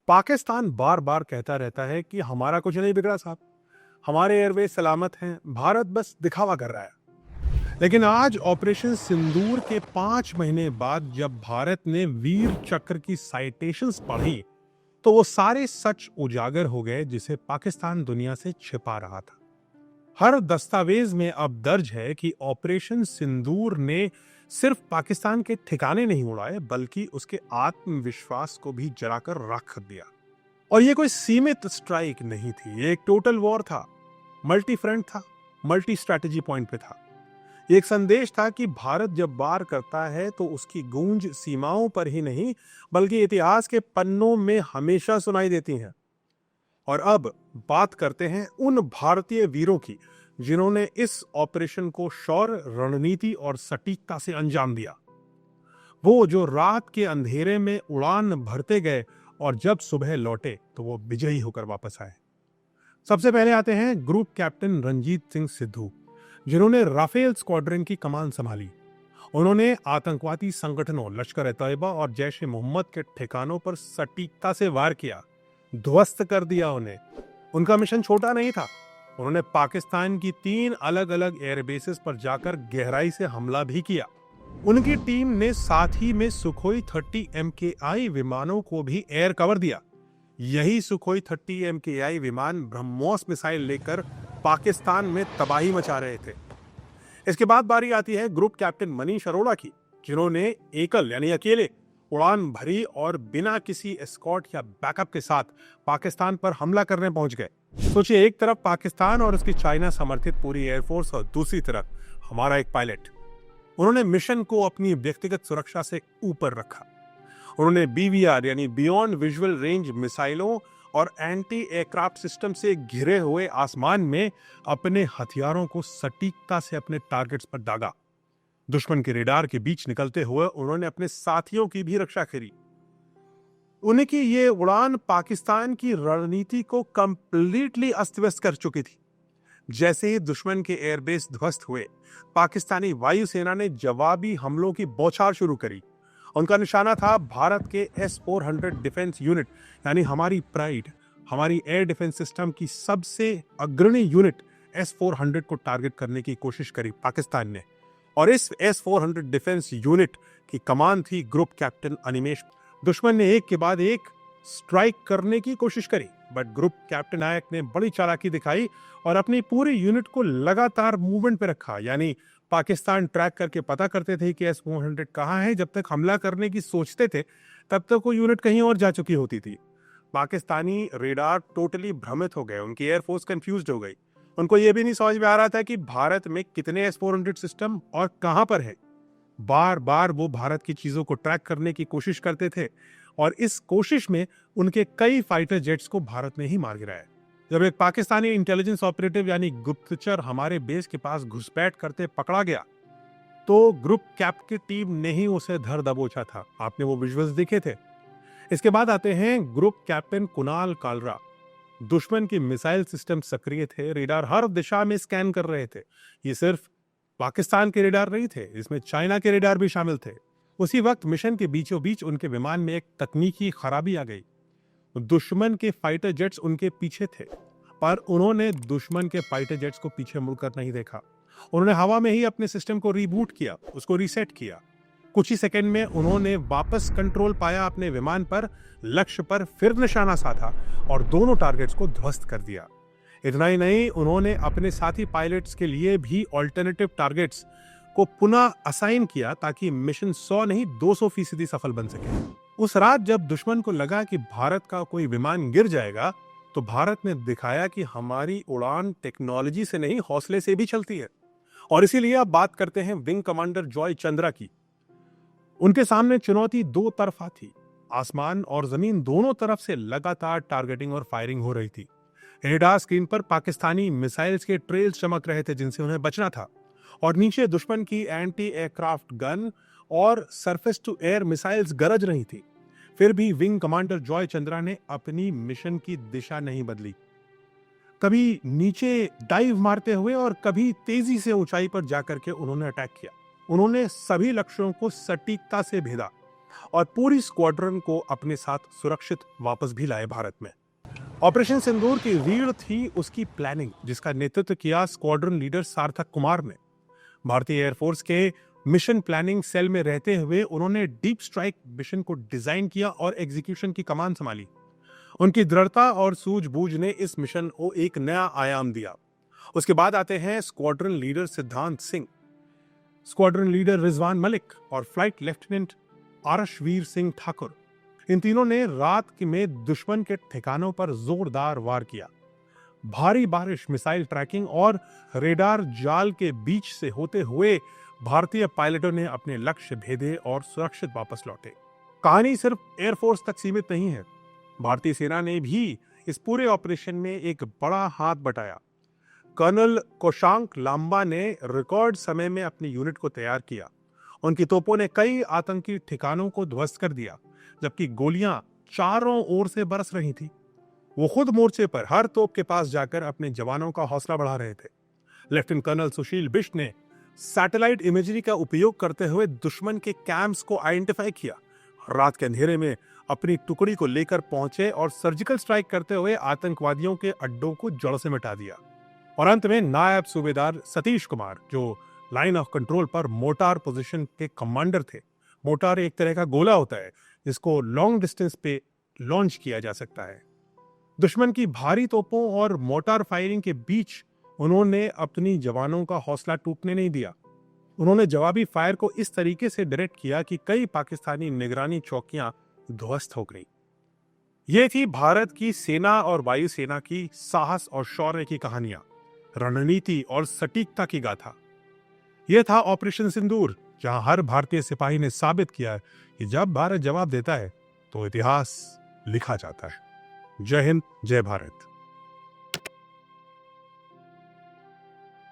पाकिस्तान बार बार कहता रहता है कि हमारा कुछ नहीं बिगड़ा साहब, हमारे एयरवेज सलामत हैं, भारत बस दिखावा कर रहा है। लेकिन आज ऑपरेशन सिंदूर के 5 महीने बाद जब भारत ने वीर चक्र की साइटेशंस पढ़ी तो वो सारे सच उजागर हो गए जिसे पाकिस्तान दुनिया से छिपा रहा था। हर दस्तावेज में अब दर्ज है कि ऑपरेशन सिंदूर ने सिर्फ पाकिस्तान के ठिकाने नहीं उड़ाए बल्कि उसके आत्मविश्वास को भी जलाकर रख दिया। और ये कोई सीमित स्ट्राइक नहीं थी, ये एक टोटल वॉर था, मल्टी फ्रंट था, मल्टी स्ट्रैटेजी पॉइंट पे था। ये एक संदेश था कि भारत जब वार करता है तो उसकी गूंज सीमाओं पर ही नहीं बल्कि इतिहास के पन्नों में हमेशा सुनाई देती है। और अब बात करते हैं उन भारतीय वीरों की जिन्होंने इस ऑपरेशन को शौर्य, रणनीति और सटीकता से अंजाम दिया। वो जो रात के अंधेरे में उड़ान भरते गए और जब सुबह लौटे तो वो विजयी होकर वापस आए। सबसे पहले आते हैं ग्रुप कैप्टन रंजीत सिंह सिद्धू, जिन्होंने राफेल स्क्वाड्रन की कमान संभाली। उन्होंने आतंकवादी संगठनों लश्कर-ए-तैयबा और जैश-ए-मोहम्मद के ठिकानों पर सटीकता से वार किया, ध्वस्त कर दिया उन्हें। उनका मिशन छोटा नहीं था। उन्होंने पाकिस्तान की 3 अलग-अलग एयरबेसेस पर जाकर गहराई से हमला भी किया। उनकी टीम ने साथ ही में सुखोई 30 MKI विमानों को भी एयर कवर दिया। यही सुखोई 30 MKI विमान ब्रह्मोस मिसाइल लेकर पाकिस्तान में तबाही मचा रहे थे। इसके बाद बारी आती है ग्रुप कैप्टन मनीष अरोड़ा की, जिन्होंने एकल यानी अकेले उड़ान भरी और बिना किसी एस्कॉर्ट या बैकअप के साथ पाकिस्तान पर हमला करने पहुंच गए। सोचिए, एक तरफ पाकिस्तान और उसकी चाइना समर्थित पूरी एयरफोर्स और दूसरी तरफ हमारा एक पायलट। उन्होंने मिशन को अपनी व्यक्तिगत सुरक्षा से ऊपर रखा। उन्होंने BVR यानी बियॉन्ड विजुअल रेंज मिसाइलों और एंटी एयरक्राफ्ट सिस्टम से घिरे हुए आसमान में अपने हथियारों को सटीकता से अपने टारगेट्स पर दागा। दुश्मन के रेडार के बीच निकलते हुए उन्होंने अपने साथियों की भी रक्षा करी। उनकी ये उड़ान पाकिस्तान की रणनीति को कंप्लीटली अस्त व्यस्त कर चुकी थी। जैसे ही दुश्मन के एयरबेस ध्वस्त हुए, पाकिस्तानी वायुसेना ने जवाबी हमलों की बौछार शुरू करी। उनका निशाना था भारत के S-400 डिफेंस यूनिट, यानी हमारी प्राइड, हमारी एयर डिफेंस सिस्टम की सबसे अग्रणी यूनिट S-400 को टारगेट करने की कोशिश करी पाकिस्तान ने। और इस S-400 डिफेंस यूनिट की कमान थी ग्रुप कैप्टन अनिमेश। दुश्मन ने एक के बाद एक स्ट्राइक करने की कोशिश करी, बट ग्रुप कैप्टन नायक ने बड़ी चालाकी दिखाई और अपनी पूरी यूनिट को लगातार मूवमेंट पे रखा। यानी पाकिस्तान ट्रैक करके पता करते थे कि S-400 कहाँ है। जब तक हमला करने की सोचते थे तब तक वो यूनिट कहीं और जा चुकी होती थी। पाकिस्तानी रेडार टोटली भ्रमित हो गए, उनकी एयरफोर्स कंफ्यूज्ड हो गई। उनको ये भी नहीं समझ में आ रहा था कि भारत में कितने S-400 सिस्टम और कहां पर है। बार बार वो भारत की चीजों को ट्रैक करने की कोशिश करते थे और इस कोशिश में उनके कई फाइटर जेट्स को भारत ने ही मार गिराया। जब एक पाकिस्तानी इंटेलिजेंस ऑपरेटिव यानी गुप्तचर हमारे बेस के पास घुसपैठ करते पकड़ा गया तो ग्रुप कैप की टीम ने ही उसे धर दबोचा था। आपने वो विजुअल्स देखे थे। इसके बाद आते हैं ग्रुप कैप्टन कुणाल कालरा। दुश्मन की मिसाइल सिस्टम सक्रिय थे, रेडार हर दिशा में स्कैन कर रहे थे। ये सिर्फ पाकिस्तान के रेडार नहीं थे, इसमें चाइना के रेडार भी शामिल थे। उसी वक्त मिशन के बीचों बीच उनके विमान में एक तकनीकी खराबी आ गई। दुश्मन के फाइटर जेट्स उनके पीछे थे, पर उन्होंने दुश्मन के फाइटर जेट्स को पीछे मुड़कर नहीं देखा। उन्होंने हवा में ही अपने सिस्टम को रीबूट किया, उसको रीसेट किया। कुछ ही सेकंड में उन्होंने वापस कंट्रोल पाया अपने विमान पर, लक्ष्य पर फिर निशाना साधा और दोनों टारगेट्स को ध्वस्त कर दिया। इतना ही नहीं, उन्होंने अपने साथी पायलट्स के लिए भी ऑल्टरनेटिव टारगेट्स को पुनः असाइन किया ताकि मिशन 100 नहीं 200% सफल बन सके। उस रात जब दुश्मन को लगा कि भारत का कोई विमान गिर जाएगा तो भारत ने दिखाया कि हमारी उड़ान टेक्नोलॉजी से नहीं हौसले से भी चलती है। और इसीलिए अब बात करते हैं विंग कमांडर जॉय चंद्रा की। उनके सामने चुनौती दो तरफा थी। आसमान और जमीन दोनों तरफ से लगातार टारगेटिंग और फायरिंग हो रही थी। रेडार स्क्रीन पर पाकिस्तानी मिसाइल्स के ट्रेल्स चमक रहे थे जिनसे उन्हें बचना था, और नीचे दुश्मन की एंटी एयरक्राफ्ट गन और सरफेस टू एयर मिसाइल्स गरज रही थी। फिर भी विंग कमांडर जॉय चंद्रा ने अपनी मिशन की दिशा नहीं बदली। कभी नीचे डाइव मारते हुए और कभी तेजी से ऊंचाई पर जाकर के उन्होंने अटैक किया। उन्होंने सभी लक्ष्यों को सटीकता से भेदा। और पूरी स्क्वाड्रन को अपने साथ सुरक्षित वापस भी लाए भारत में। ऑपरेशन सिंदूर की रीढ़ थी उसकी प्लानिंग, जिसका नेतृत्व किया स्क्वाड्रन लीडर सार्थक कुमार ने। भारतीय एयरफोर्स के मिशन प्लानिंग सेल में रहते हुए उन्होंने डीप स्ट्राइक मिशन को डिजाइन किया और एग्जीक्यूशन की कमान संभाली। उनकी दृढ़ता और सूझबूझ ने इस मिशन को एक नया आयाम दिया। उसके बाद आते हैं स्क्वाड्रन लीडर सिद्धांत सिंह, स्क्वाड्रन लीडर रिजवान मलिक और फ्लाइट लेफ्टिनेंट आरशवीर सिंह ठाकुर। इन तीनों ने रात में दुश्मन के ठिकानों पर जोरदार वार किया। भारी बारिश, मिसाइल ट्रैकिंग और रेडार जाल के बीच से होते हुए भारतीय पायलटों ने अपने लक्ष्य भेदे और सुरक्षित वापस लौटे। कहानी सिर्फ एयरफोर्स तक सीमित नहीं है। भारतीय सेना ने भी इस पूरे ऑपरेशन में एक बड़ा हाथ बटाया। कर्नल कोशांक लांबा ने रिकॉर्ड समय में अपनी यूनिट को तैयार किया। उनकी तोपों ने कई आतंकी ठिकानों को ध्वस्त कर दिया, जबकि गोलियां चारों ओर से बरस रही थी। वो खुद मोर्चे पर हर तोप के पास जाकर अपने जवानों का हौसला बढ़ा रहे थे। लेफ्टिनेंट कर्नल सुशील बिष्ट ने सैटेलाइट इमेजरी का उपयोग करते हुए दुश्मन के कैंप्स को आइडेंटिफाई किया। रात के अंधेरे में अपनी टुकड़ी को लेकर पहुंचे और सर्जिकल स्ट्राइक करते हुए आतंकवादियों के अड्डों को जड़ से मिटा दिया। और अंत में नायब सूबेदार सतीश कुमार, जो लाइन ऑफ कंट्रोल पर मोटार पोजीशन के कमांडर थे। मोटार एक तरह का गोला होता है जिसको लॉन्ग डिस्टेंस पे लॉन्च किया जा सकता है। दुश्मन की भारी तोपों और मोटार फायरिंग के बीच उन्होंने अपनी जवानों का हौसला टूटने नहीं दिया। उन्होंने जवाबी फायर को इस तरीके से डायरेक्ट किया कि कई पाकिस्तानी निगरानी चौकियां ध्वस्त हो गई। ये थी भारत की सेना और वायुसेना की साहस और शौर्य की कहानियां, रणनीति और सटीकता की गाथा। यह था ऑपरेशन सिंदूर, जहां हर भारतीय सिपाही ने साबित किया कि जब भारत जवाब देता है तो इतिहास लिखा जाता है। जय हिंद, जय भारत।